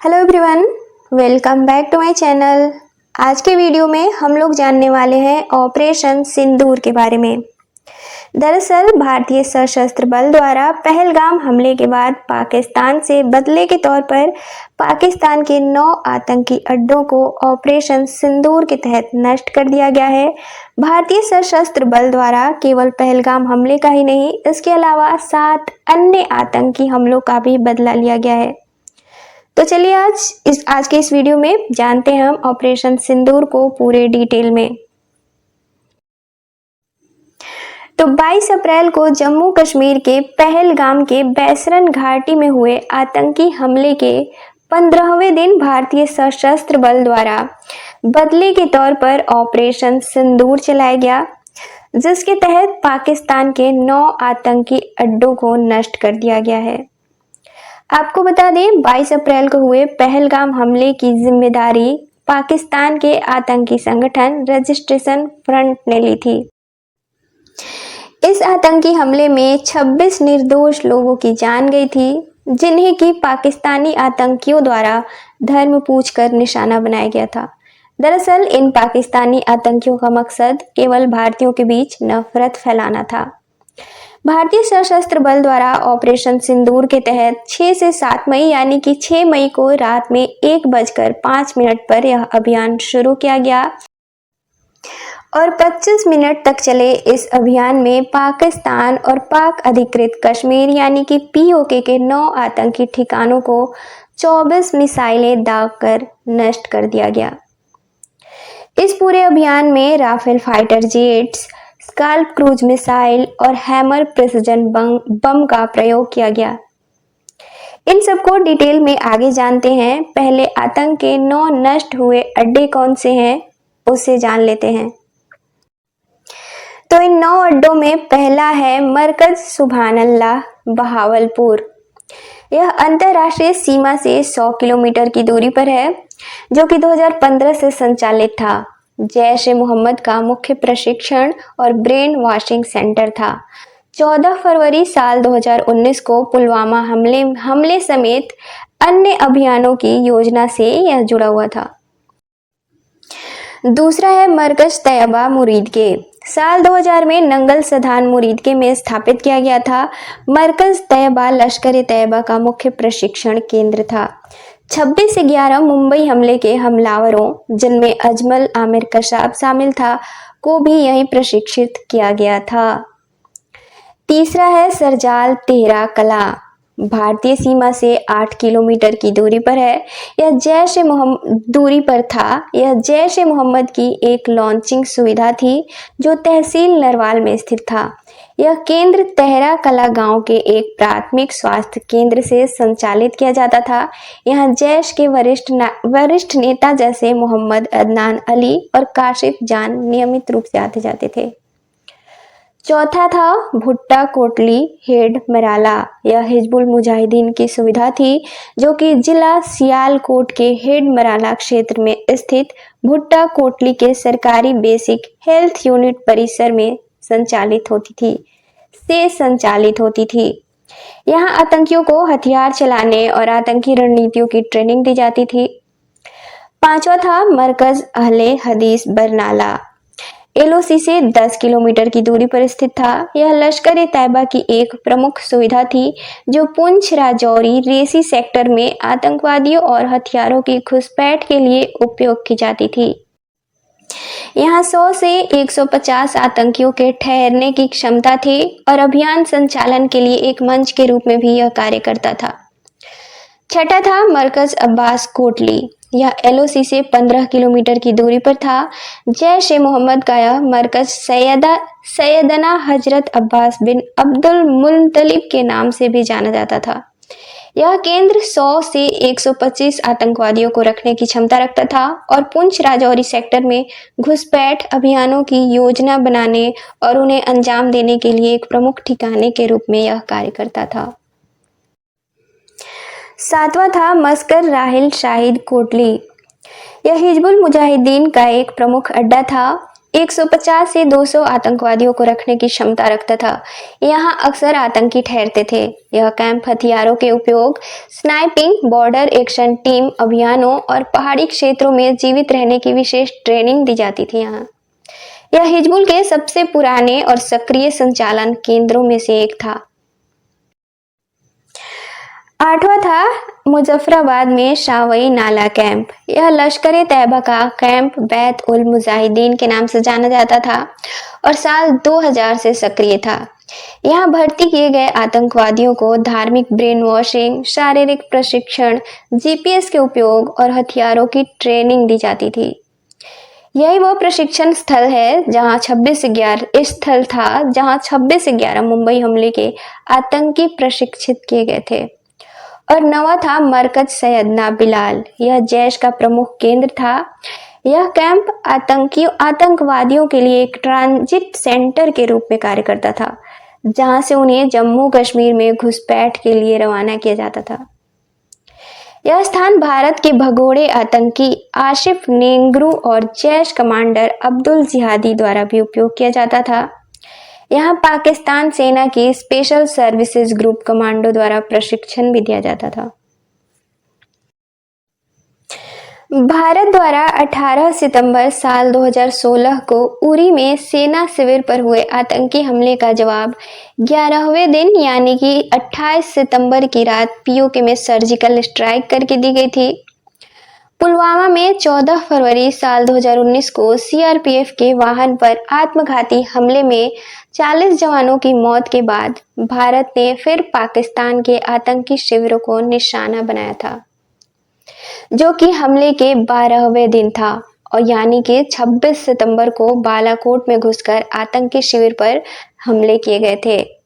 Hello everyone, welcome back to my channel. आज के video में हम लोग जानने वाले हैं ऑपरेशन सिंदूर के बारे में। दरअसल भारतीय सशस्त्र बल द्वारा पहलगाम हमले के बाद पाकिस्तान से बदले के तौर पर पाकिस्तान के 9 आतंकी अड्डों को ऑपरेशन सिंदूर के तहत नष्ट कर दिया गया है। भारतीय सशस्त्र बल द्वारा केवल पहलगाम हमले का ही नहीं, इसके अलावा 7 अन्य आतंकी हमलों का भी बदला लिया गया है। तो चलिए आज के इस वीडियो में जानते हैं हम ऑपरेशन सिंदूर को पूरे डिटेल में। तो 22 अप्रैल को जम्मू कश्मीर के पहलगाम के बैसरन घाटी में हुए आतंकी हमले के 15वें दिन भारतीय सशस्त्र बल द्वारा बदले के तौर पर ऑपरेशन सिंदूर चलाया गया, जिसके तहत पाकिस्तान के 9 आतंकी अड्डों को नष्ट कर दिया गया है। आपको बता दें, 22 अप्रैल को हुए पहलगाम हमले की जिम्मेदारी पाकिस्तान के आतंकी संगठन रजिस्ट्रेशन फ्रंट ने ली थी। इस आतंकी हमले में 26 निर्दोष लोगों की जान गई थी, जिन्हें कि पाकिस्तानी आतंकियों द्वारा धर्म पूछकर निशाना बनाया गया था। दरअसल इन पाकिस्तानी आतंकियों का मकसद केवल भारतीयों के बीच नफरत फैलाना था। भारतीय सशस्त्र बल द्वारा ऑपरेशन सिंदूर के तहत 6 से 7 मई यानी कि 6 मई को रात में 1:05 पर यह अभियान शुरू किया गया और 25 मिनट तक चले इस अभियान में पाकिस्तान और पाक अधिकृत कश्मीर यानी कि पीओके के 9 आतंकी ठिकानों को 24 मिसाइलें दागकर नष्ट कर दिया गया। इस पूरे अभियान में Rafale fighter jets, SCALP cruise missile और हैमर प्रिसिजन बम का प्रयोग किया गया। इन सबको डिटेल में आगे जानते हैं। पहले आतंक के 9 नष्ट हुए अड्डे कौन से हैं, उसे जान लेते हैं। तो इन 9 अड्डों में पहला है मरकज सुभानअल्लाह बहावलपुर। यह अंतरराष्ट्रीय सीमा से 100 किलोमीटर की दूरी पर है, जो कि 2015 से संचालित था। जैश ए मोहम्मद का मुख्य प्रशिक्षण और ब्रेन वॉशिंग सेंटर था। 14 फरवरी साल 2019 को पुलवामा हमले समेत अन्य अभियानों की योजना से यह जुड़ा हुआ था। दूसरा है मरकज तैयबा मुरीदके। साल 2000 में नंगल सदान मुरीदके में स्थापित किया गया था। मरकज तैयबा लश्कर तैयबा का मुख्य प्रशिक्षण केंद्र था। 26/11 मुंबई हमले के हमलावरों, जिनमें अजमल आमिर कशाब शामिल था, को भी यहीं प्रशिक्षित किया गया था। तीसरा है सरजाल तेहरा कला। भारतीय सीमा से 8 किलोमीटर की दूरी पर है। यह जैश ए मोहम्मद की एक लॉन्चिंग सुविधा थी, जो तहसील नरवाल में स्थित था। यह केंद्र तेहरा कला गांव के एक प्राथमिक स्वास्थ्य केंद्र से संचालित किया जाता था। यहाँ जैश के वरिष्ठ नेता जैसे मोहम्मद अदनान अली और काशिफ जान नियमित रूप से आते जाते थे। चौथा था भुट्टा कोटली हेड मराला। यह हिजबुल मुजाहिदीन की सुविधा थी, जो कि जिला सियालकोट के हेड मराला क्षेत्र में स्थित भुट्टा कोटली के सरकारी बेसिक हेल्थ यूनिट परिसर में संचालित होती थी। यहाँ आतंकियों को हथियार चलाने और आतंकी रणनीतियों की ट्रेनिंग दी जाती थी। पांचवा था मरकज अहले हदीस बरनाला। एलओसी से 10 किलोमीटर की दूरी पर स्थित था। यह लश्कर तैयबा की एक प्रमुख सुविधा थी, जो पुंछ राजौरी रेसी सेक्टर में आतंकवादियों और हथियारों की घुसपैठ के लिए उपयोग की जाती थी। यहाँ 100 से 150 आतंकियों के ठहरने की क्षमता थी और अभियान संचालन के लिए एक मंच के रूप में भी यह कार्य करता था। छठा था मरकज अब्बास कोटली। यह एलओसी से 15 किलोमीटर की दूरी पर था। जैश ए मोहम्मद का यह मरकज सैयदना हजरत अब्बास बिन अब्दुल मुत्तलिब के नाम से भी जाना जाता था। यह केंद्र 100 से 125 आतंकवादियों को रखने की क्षमता रखता था और पुंछ राजौरी सेक्टर में घुसपैठ अभियानों की योजना बनाने और उन्हें अंजाम देने के लिए एक प्रमुख ठिकाने के रूप में यह कार्य करता था। सातवां था मस्कर राहिल शाहिद कोटली। यह हिजबुल मुजाहिदीन का एक प्रमुख अड्डा था। 150 से 200 आतंकवादियों को रखने की क्षमता रखता था। यहाँ अक्सर आतंकी ठहरते थे। यह कैंप हथियारों के उपयोग, स्नाइपिंग, बॉर्डर एक्शन टीम अभियानों और पहाड़ी क्षेत्रों में जीवित रहने की विशेष ट्रेनिंग दी जाती थी। यहाँ यह हिजबुल के सबसे पुराने और सक्रिय संचालन केंद्रों में से एक था। 8वां था मुजफ्फराबाद में शावई नाला कैंप। यह लश्कर तैयबा का कैंप बैत उल मुजाहिदीन के नाम से जाना जाता था और साल 2000 से सक्रिय था। यहाँ भर्ती किए गए आतंकवादियों को धार्मिक ब्रेन वॉशिंग, शारीरिक प्रशिक्षण, जीपीएस के उपयोग और हथियारों की ट्रेनिंग दी जाती थी। यही वो प्रशिक्षण स्थल है जहां 26/11 मुंबई हमले के आतंकी प्रशिक्षित किए गए थे। और 9वां था मरकज सैयदना बिलाल। यह जैश का प्रमुख केंद्र था। यह कैंप आतंकवादियों के लिए एक ट्रांजिट सेंटर के रूप में कार्य करता था, जहां से उन्हें जम्मू कश्मीर में घुसपैठ के लिए रवाना किया जाता था। यह स्थान भारत के भगोड़े आतंकी आसिफ नेंगरू और जैश कमांडर अब्दुल जिहादी द्वारा भी उपयोग किया जाता था। यहाँ पाकिस्तान सेना की स्पेशल सर्विसेज ग्रुप कमांडो द्वारा प्रशिक्षण भी दिया जाता था। भारत द्वारा 18 सितंबर साल 2016 को उरी में सेना शिविर पर हुए आतंकी हमले का जवाब 11वें दिन यानी कि 28 सितंबर की रात पीओके में सर्जिकल स्ट्राइक करके दी गई थी। पुलवामा में 14 फरवरी साल 2019 को सीआरपीएफ के वाहन पर आत्मघाती हमले में 40 जवानों की मौत के बाद भारत ने फिर पाकिस्तान के आतंकी शिविरों को निशाना बनाया था, जो कि हमले के 12वें दिन था और यानी कि 26 सितंबर को बालाकोट में घुसकर आतंकी शिविर पर हमले किए गए थे।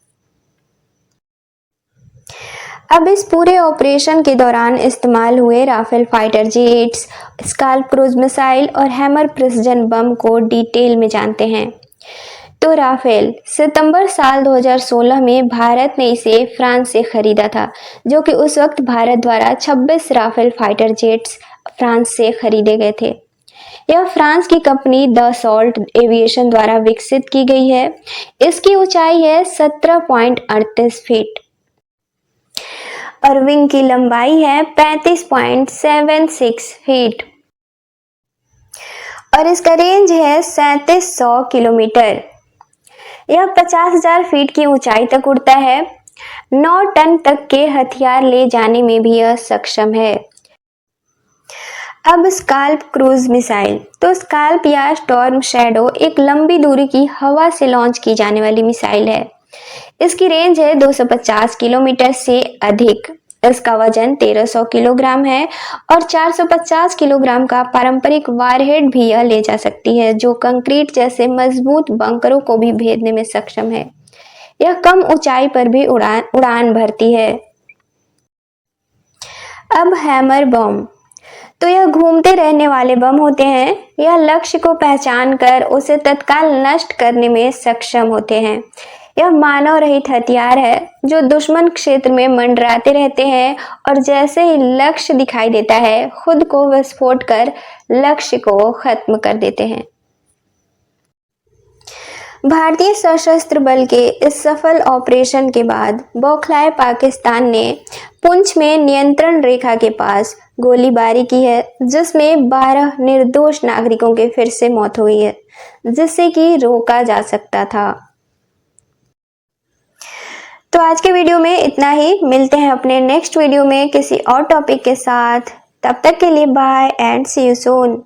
अब इस पूरे ऑपरेशन के दौरान इस्तेमाल हुए Rafale fighter jets, SCALP cruise missile और हैमर प्रिसिजन बम को डिटेल में जानते हैं। तो राफेल सितंबर साल 2016 में भारत ने इसे फ्रांस से खरीदा था, जो कि उस वक्त भारत द्वारा 26 राफेल फाइटर जेट्स फ्रांस से खरीदे गए थे। यह फ्रांस की कंपनी दसॉल्ट एविएशन द्वारा विकसित की गई है। इसकी ऊंचाई है 17.38 फीट और विंग की लंबाई है 35.76 फीट और इसका रेंज है 3700 किलोमीटर। यह 50,000 फीट की ऊंचाई तक उड़ता है। 9 टन तक के हथियार ले जाने में भी यह सक्षम है। अब स्काल्प क्रूज मिसाइल। तो स्काल्प या स्टॉर्म शैडो एक लंबी दूरी की हवा से लॉन्च की जाने वाली मिसाइल है। इसकी रेंज है 250 किलोमीटर से अधिक। इसका वजन 1300 किलोग्राम है और 450 किलोग्राम का पारंपरिक वारहेड भी यह ले जा सकती है, जो कंक्रीट जैसे मजबूत बंकरों को भी भेदने में सक्षम है। यह कम ऊंचाई पर भी उड़ान भरती है। अब हैमर बम। तो यह घूमते रहने वाले बम होते हैं। यह लक्ष्य को पहचान कर उसे तत्काल नष्ट करने में सक्षम होते हैं। यह मानव रहित हथियार है जो दुश्मन क्षेत्र में मंडराते रहते हैं और जैसे ही लक्ष्य दिखाई देता है खुद को विस्फोट कर लक्ष्य को खत्म कर देते हैं। भारतीय सशस्त्र बल के इस सफल ऑपरेशन के बाद बौखलाए पाकिस्तान ने पुंछ में नियंत्रण रेखा के पास गोलीबारी की है, जिसमें 12 निर्दोष नागरिकों के फिर से मौत हुई है, जिससे कि रोका जा सकता था। तो आज के वीडियो में इतना ही। मिलते हैं अपने नेक्स्ट वीडियो में किसी और टॉपिक के साथ। तब तक के लिए bye and see you soon.